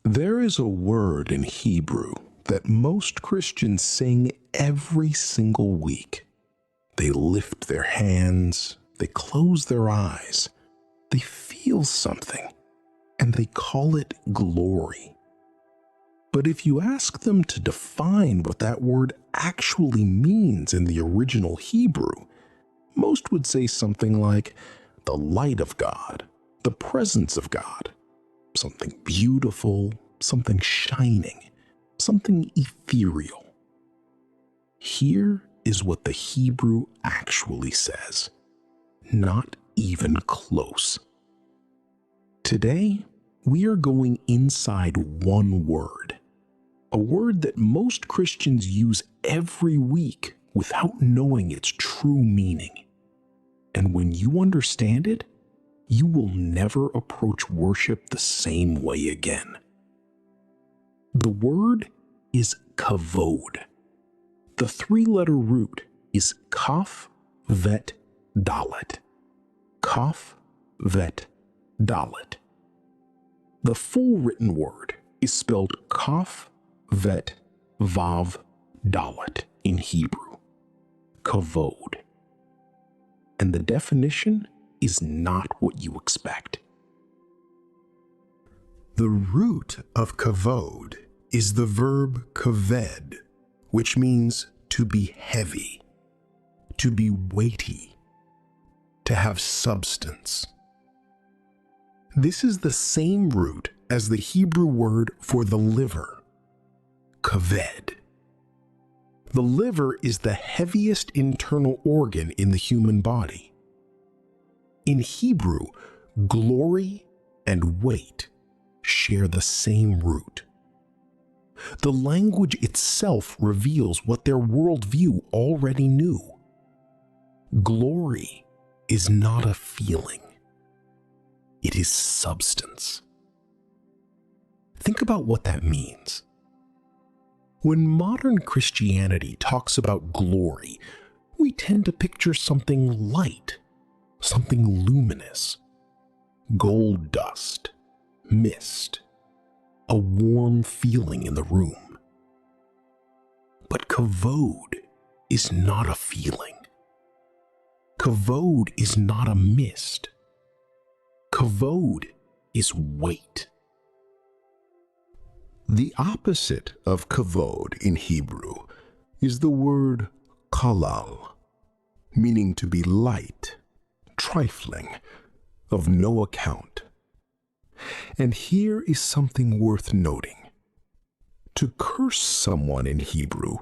There is a word in Hebrew that most Christians sing every single week. They lift their hands, they close their eyes, they feel something, and they call it glory. But if you ask them to define what that word actually means in the original Hebrew, most would say something like the light of God, the presence of God, something beautiful, something shining, something ethereal. Here is what the Hebrew actually says. Not even close. Today, we are going inside one word, a word that most Christians use every week without knowing its true meaning. And when you understand it, you will never approach worship the same way again. The word is kavod. The three-letter root is kaf, vet, dalet. Kaf, vet, dalet. The full written word is spelled kaf, vet, vav, dalet in Hebrew. Kavod. And the definition is not what you expect. The root of kavod is the verb kaved, which means to be heavy, to be weighty, to have substance. This is the same root as the Hebrew word for the liver, kaved. The liver is the heaviest internal organ in the human body. In Hebrew, glory and weight share the same root. The language itself reveals what their worldview already knew. Glory is not a feeling. It is substance. Think about what that means. When modern Christianity talks about glory, we tend to picture something light, something luminous, gold dust, mist, a warm feeling in the room. But kavod is not a feeling. Kavod is not a mist. Kavod is weight. The opposite of kavod in Hebrew is the word kalal, meaning to be light, trifling, of no account. And here is something worth noting. To curse someone in Hebrew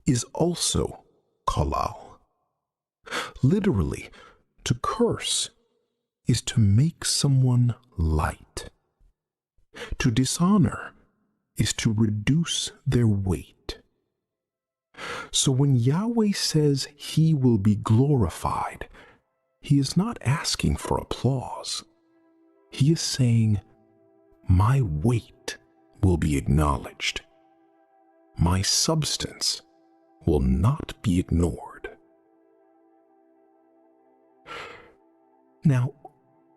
is also kalal. Literally, to curse is to make someone light. To dishonor is to reduce their weight. So when Yahweh says he will be glorified, he is not asking for applause. He is saying, my weight will be acknowledged. My substance will not be ignored. Now,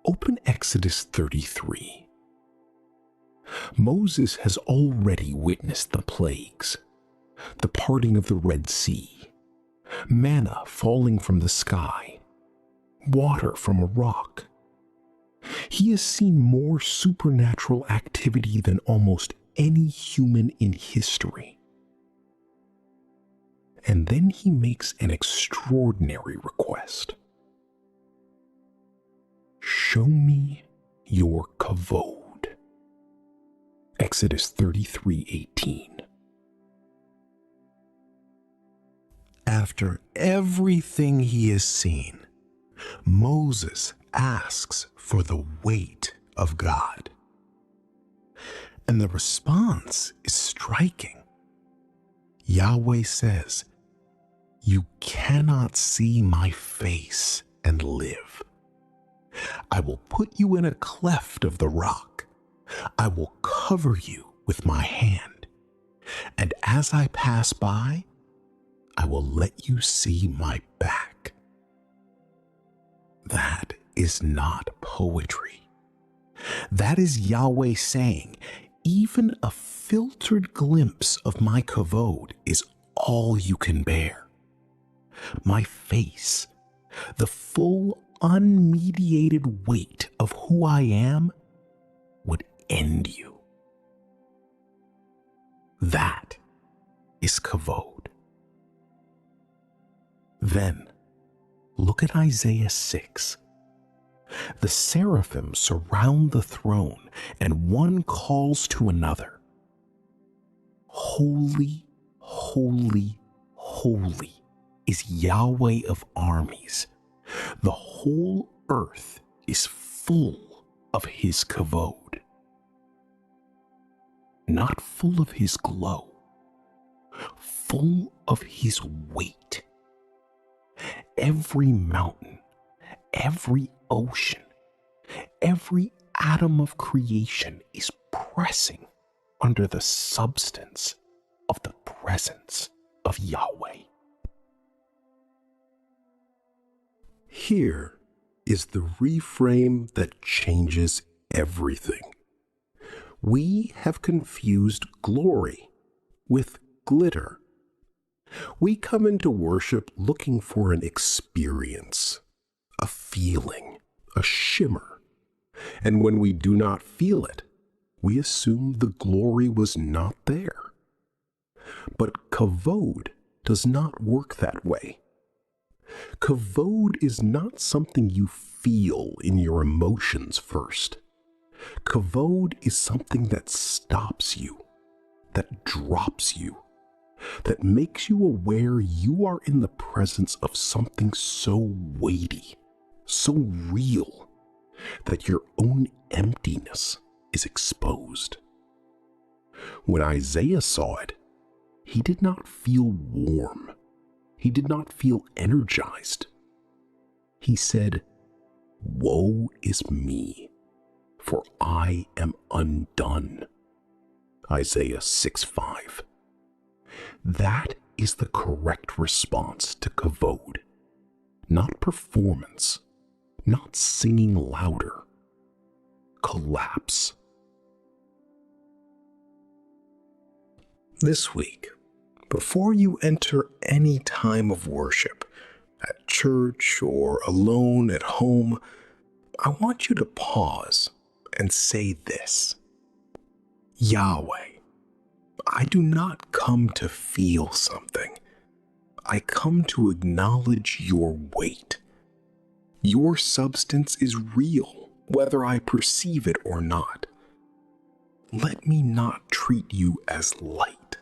open Exodus 33. Moses has already witnessed the plagues, the parting of the Red Sea, manna falling from the sky, water from a rock. He has seen more supernatural activity than almost any human in history. And then he makes an extraordinary request. Show me your kavod. Exodus 33:18. After everything he has seen, Moses asks for the weight of God. And the response is striking. Yahweh says, "You cannot see my face and live. I will put you in a cleft of the rock. I will cover you with my hand. And as I pass by, I will let you see my back." That is not poetry. That is Yahweh saying, even a filtered glimpse of my kavod is all you can bear. My face, the full, unmediated weight of who I am, would end you. That is kavod. Then, look at Isaiah 6. The seraphim surround the throne, and one calls to another, "Holy, holy, holy is Yahweh of armies. The whole earth is full of his kavod." Not full of his glow, full of his weight. Every mountain, every ocean, every atom of creation is pressing under the substance of the presence of Yahweh. Here is the reframe that changes everything. We have confused glory with glitter. We come into worship looking for an experience, a feeling, a shimmer. And when we do not feel it, we assume the glory was not there. But kavod does not work that way. Kavod is not something you feel in your emotions first. Kavod is something that stops you, that drops you, that makes you aware you are in the presence of something so weighty, so real, that your own emptiness is exposed. When Isaiah saw it, he did not feel warm. He did not feel energized. He said, "Woe is me, for I am undone." Isaiah 6:5. That is the correct response to kavod. Not performance, not singing louder. Collapse. This week, before you enter any time of worship, at church or alone at home, I want you to pause and say this: Yahweh, I do not come to feel something. I come to acknowledge your weight. Your substance is real, whether I perceive it or not. Let me not treat you as light.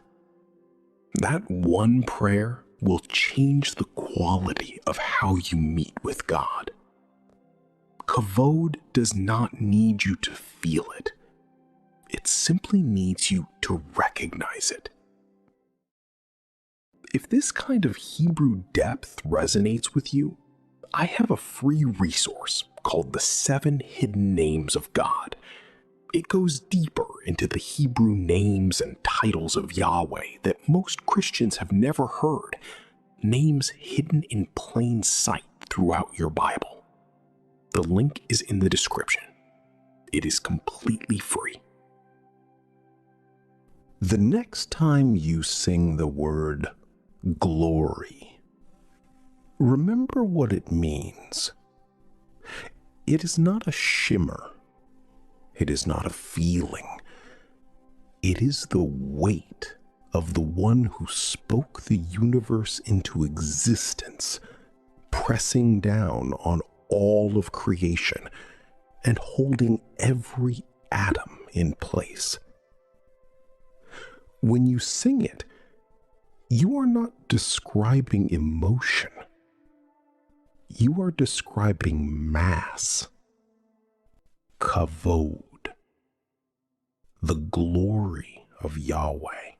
That one prayer will change the quality of how you meet with God. Kavod does not need you to feel it. It simply needs you to recognize it. If this kind of Hebrew depth resonates with you, I have a free resource called The 7 Hidden Names of God. It goes deeper into the Hebrew names and titles of Yahweh that most Christians have never heard, names hidden in plain sight throughout your Bible. The link is in the description. It is completely free. The next time you sing the word glory, remember what it means. It is not a shimmer. It is not a feeling. It is the weight of the one who spoke the universe into existence, pressing down on all of creation and holding every atom in place. When you sing it, you are not describing emotion. You are describing mass, kavod, the glory of Yahweh.